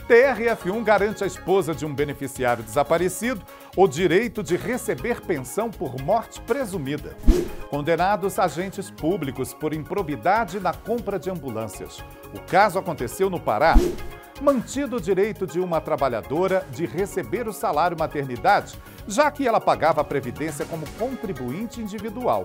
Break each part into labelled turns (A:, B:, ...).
A: TRF1 garante à esposa de um beneficiário desaparecido o direito de receber pensão por morte presumida. Condenados agentes públicos por improbidade na compra de ambulâncias. O caso aconteceu no Pará. Mantido o direito de uma trabalhadora de receber o salário maternidade, já que ela pagava a previdência como contribuinte individual.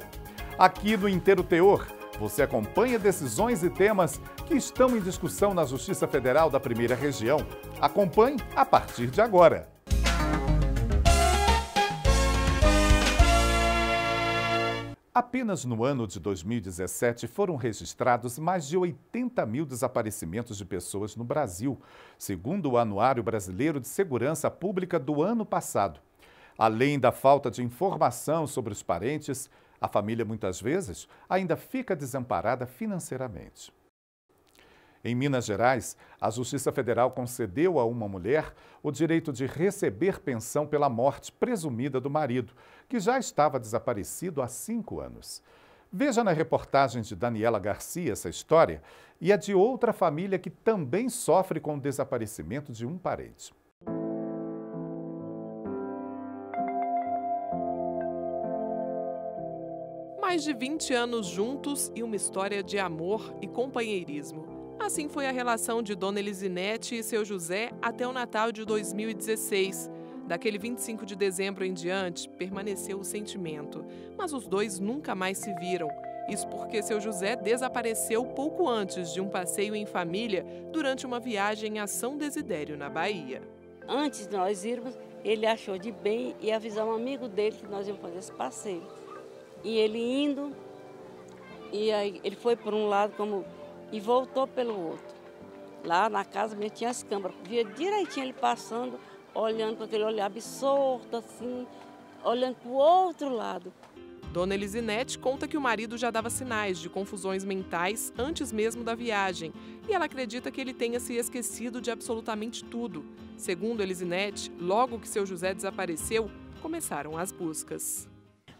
A: Aqui no Inteiro Teor, você acompanha decisões e temas que estão em discussão na Justiça Federal da Primeira Região. Acompanhe a partir de agora. Apenas no ano de 2017 foram registrados mais de 80 mil desaparecimentos de pessoas no Brasil, segundo o Anuário Brasileiro de Segurança Pública do ano passado. Além da falta de informação sobre os parentes, a família muitas vezes ainda fica desamparada financeiramente. Em Minas Gerais, a Justiça Federal concedeu a uma mulher o direito de receber pensão pela morte presumida do marido, que já estava desaparecido há 5 anos. Veja na reportagem de Daniela Garcia essa história e a de outra família que também sofre com o desaparecimento de um parente.
B: Mais de 20 anos juntos e uma história de amor e companheirismo. Assim foi a relação de Dona Elisinete e seu José até o Natal de 2016. Daquele 25 de dezembro em diante, permaneceu o sentimento. Mas os dois nunca mais se viram. Isso porque seu José desapareceu pouco antes de um passeio em família durante uma viagem a São Desidério, na Bahia.
C: Antes de nós irmos, ele achou de bem e avisar um amigo dele que nós íamos fazer esse passeio. E ele indo, e aí ele foi por um lado e voltou pelo outro. Lá na casa mesmo tinha as câmeras, via direitinho ele passando, olhando com aquele olhar absorto, assim, olhando para o outro lado.
B: Dona Elisinete conta que o marido já dava sinais de confusões mentais antes mesmo da viagem. E ela acredita que ele tenha se esquecido de absolutamente tudo. Segundo Elisinete, logo que seu José desapareceu, começaram as buscas.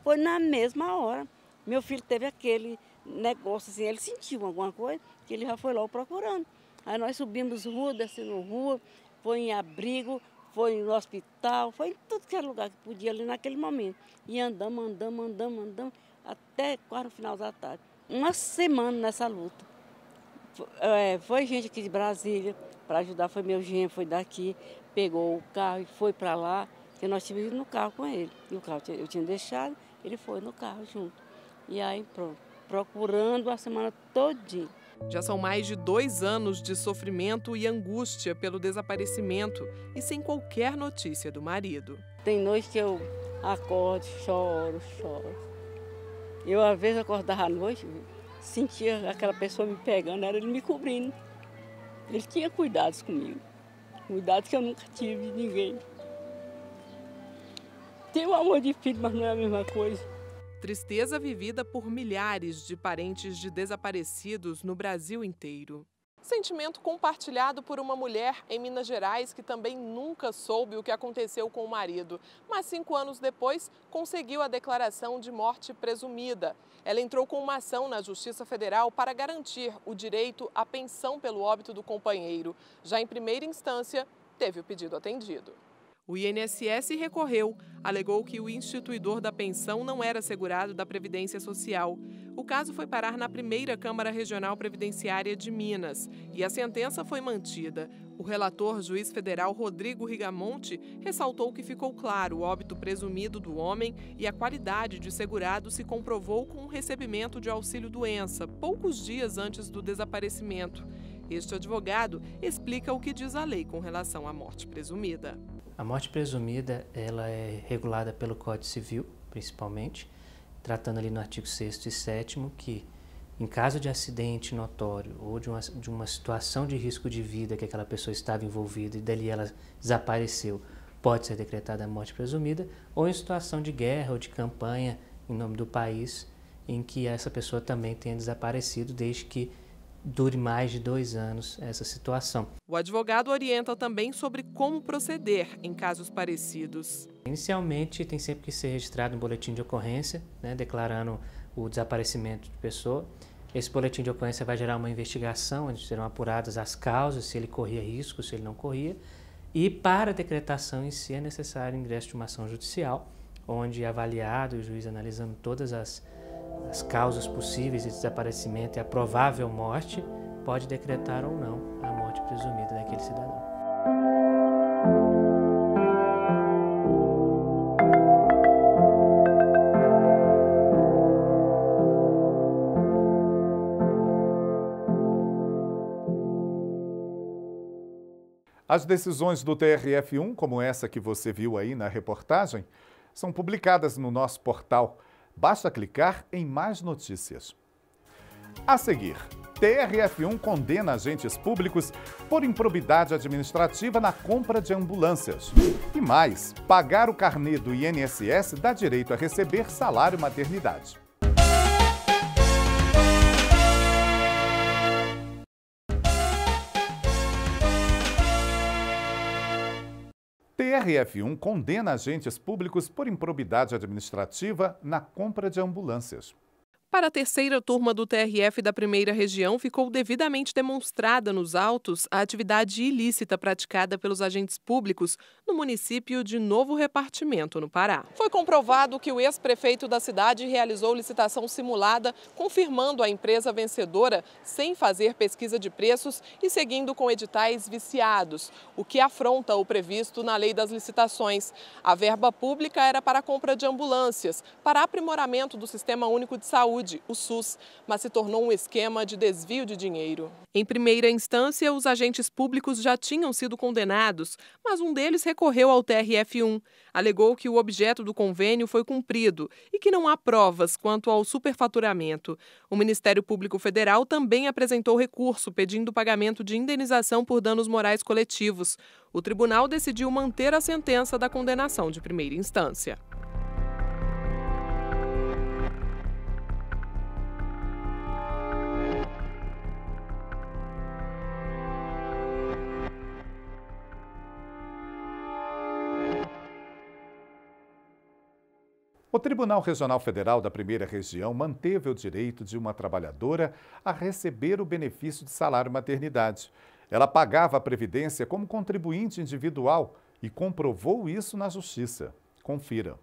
C: Foi na mesma hora. Meu filho teve aquele negócio assim, ele sentiu alguma coisa, que ele já foi logo procurando. Aí nós subimos rua, descendo rua, foi em abrigo, foi no hospital, foi em tudo que era lugar que podia ali naquele momento. E andamos, até quase no final da tarde. Uma semana nessa luta. Foi gente aqui de Brasília para ajudar, foi meu genro, foi daqui, pegou o carro e foi para lá, que nós tínhamos ido no carro com ele. E o carro eu tinha deixado, ele foi no carro junto. E aí pronto, procurando a semana todinha.
B: Já são mais de 2 anos de sofrimento e angústia pelo desaparecimento e sem qualquer notícia do marido.
C: Tem noite que eu acordo, choro. Eu, às vezes, acordava à noite, sentia aquela pessoa me pegando, era ele me cobrindo. Ele tinha cuidados comigo, cuidados que eu nunca tive de ninguém. Tem um amor de filho, mas não é a mesma coisa.
B: Tristeza vivida por milhares de parentes de desaparecidos no Brasil inteiro. Sentimento compartilhado por uma mulher em Minas Gerais que também nunca soube o que aconteceu com o marido, mas 5 anos depois conseguiu a declaração de morte presumida. Ela entrou com uma ação na Justiça Federal para garantir o direito à pensão pelo óbito do companheiro. Já em primeira instância, teve o pedido atendido. O INSS recorreu, alegou que o instituidor da pensão não era segurado da Previdência Social. O caso foi parar na primeira Câmara Regional Previdenciária de Minas e a sentença foi mantida. O relator, juiz federal Rodrigo Rigamonte, ressaltou que ficou claro o óbito presumido do homem e a qualidade de segurado se comprovou com o recebimento de auxílio-doença, poucos dias antes do desaparecimento. Este advogado explica o que diz a lei com relação à morte presumida.
D: A morte presumida ela é regulada pelo Código Civil, principalmente, tratando ali no artigo 6º e 7º que, em caso de acidente notório ou de uma situação de risco de vida que aquela pessoa estava envolvida e dali ela desapareceu, pode ser decretada a morte presumida, ou em situação de guerra ou de campanha em nome do país, em que essa pessoa também tenha desaparecido, desde que dure mais de 2 anos essa situação.
B: O advogado orienta também sobre como proceder em casos parecidos.
D: Inicialmente, tem sempre que ser registrado um boletim de ocorrência, declarando o desaparecimento de pessoa. Esse boletim de ocorrência vai gerar uma investigação, onde serão apuradas as causas, se ele corria risco, se ele não corria. E para a decretação em si é necessário o ingresso de uma ação judicial, onde avaliado, o juiz analisando todas as causas possíveis de desaparecimento e a provável morte, pode decretar ou não a morte presumida daquele cidadão.
A: As decisões do TRF1, como essa que você viu aí na reportagem, são publicadas no nosso portal. Basta clicar em mais notícias. A seguir, TRF1 condena agentes públicos por improbidade administrativa na compra de ambulâncias. E mais, pagar o carnê do INSS dá direito a receber salário maternidade. TRF1 condena agentes públicos por improbidade administrativa na compra de ambulâncias.
B: Para a terceira turma do TRF da primeira região, ficou devidamente demonstrada nos autos a atividade ilícita praticada pelos agentes públicos no município de Novo Repartimento, no Pará. Foi comprovado que o ex-prefeito da cidade realizou licitação simulada, confirmando a empresa vencedora sem fazer pesquisa de preços e seguindo com editais viciados, o que afronta o previsto na lei das licitações. A verba pública era para a compra de ambulâncias, para aprimoramento do Sistema Único de Saúde, o SUS, mas se tornou um esquema de desvio de dinheiro. Em primeira instância, os agentes públicos já tinham sido condenados, mas um deles recorreu ao TRF1. Alegou que o objeto do convênio foi cumprido e que não há provas quanto ao superfaturamento. O Ministério Público Federal também apresentou recurso pedindo o pagamento de indenização por danos morais coletivos. O tribunal decidiu manter a sentença da condenação de primeira instância.
A: O Tribunal Regional Federal da Primeira Região manteve o direito de uma trabalhadora a receber o benefício de salário maternidade. Ela pagava a previdência como contribuinte individual e comprovou isso na Justiça. Confira.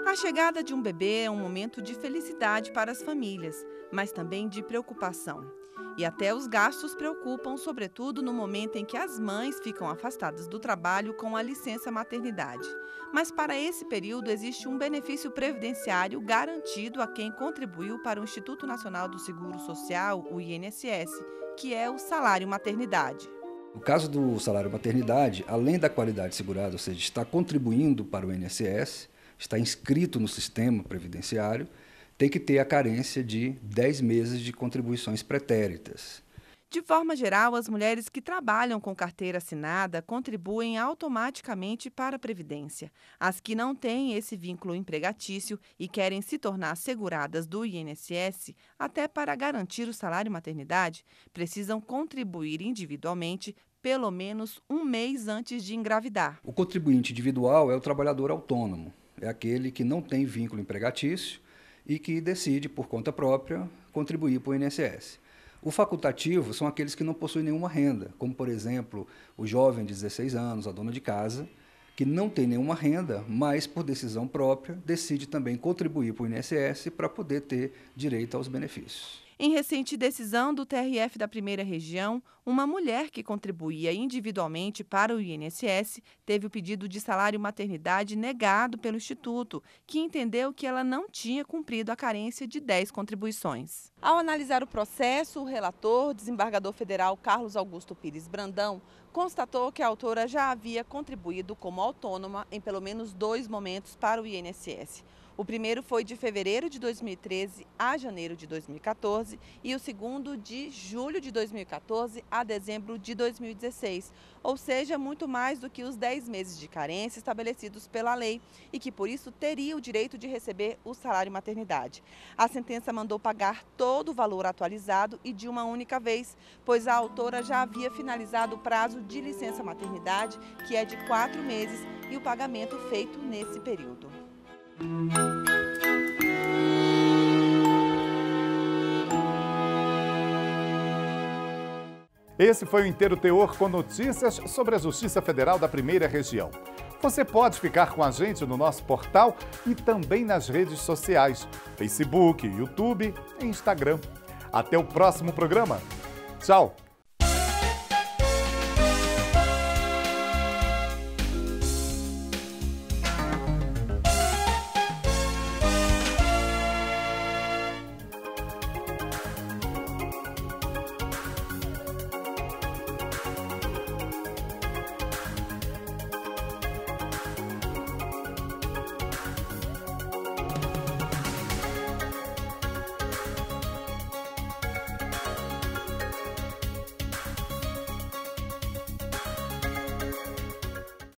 E: A chegada de um bebê é um momento de felicidade para as famílias, mas também de preocupação. E até os gastos preocupam, sobretudo no momento em que as mães ficam afastadas do trabalho com a licença maternidade. Mas para esse período existe um benefício previdenciário garantido a quem contribuiu para o Instituto Nacional do Seguro Social, o INSS, que é o salário maternidade.
F: No caso do salário maternidade, além da qualidade segurada, ou seja, está contribuindo para o INSS, está inscrito no sistema previdenciário, tem que ter a carência de 10 meses de contribuições pretéritas.
E: De forma geral, as mulheres que trabalham com carteira assinada contribuem automaticamente para a Previdência. As que não têm esse vínculo empregatício e querem se tornar seguradas do INSS, até para garantir o salário maternidade, precisam contribuir individualmente pelo menos um mês antes de engravidar.
F: O contribuinte individual é o trabalhador autônomo, é aquele que não tem vínculo empregatício e que decide, por conta própria, contribuir para o INSS. O facultativo são aqueles que não possuem nenhuma renda, como, por exemplo, o jovem de 16 anos, a dona de casa, que não tem nenhuma renda, mas, por decisão própria, decide também contribuir para o INSS para poder ter direito aos benefícios.
E: Em recente decisão do TRF da Primeira Região, uma mulher que contribuía individualmente para o INSS teve o pedido de salário maternidade negado pelo Instituto, que entendeu que ela não tinha cumprido a carência de 10 contribuições. Ao analisar o processo, o relator, desembargador federal Carlos Augusto Pires Brandão, constatou que a autora já havia contribuído como autônoma em pelo menos 2 momentos para o INSS. O primeiro foi de fevereiro de 2013 a janeiro de 2014 e o segundo de julho de 2014 a dezembro de 2016, ou seja, muito mais do que os 10 meses de carência estabelecidos pela lei e que, por isso, teria o direito de receber o salário maternidade. A sentença mandou pagar todo o valor atualizado e de uma única vez, pois a autora já havia finalizado o prazo de licença maternidade, que é de 4 meses, e o pagamento feito nesse período.
A: Esse foi o Inteiro Teor com notícias sobre a Justiça Federal da Primeira Região. Você pode ficar com a gente no nosso portal e também nas redes sociais, Facebook, YouTube e Instagram. Até o próximo programa. Tchau!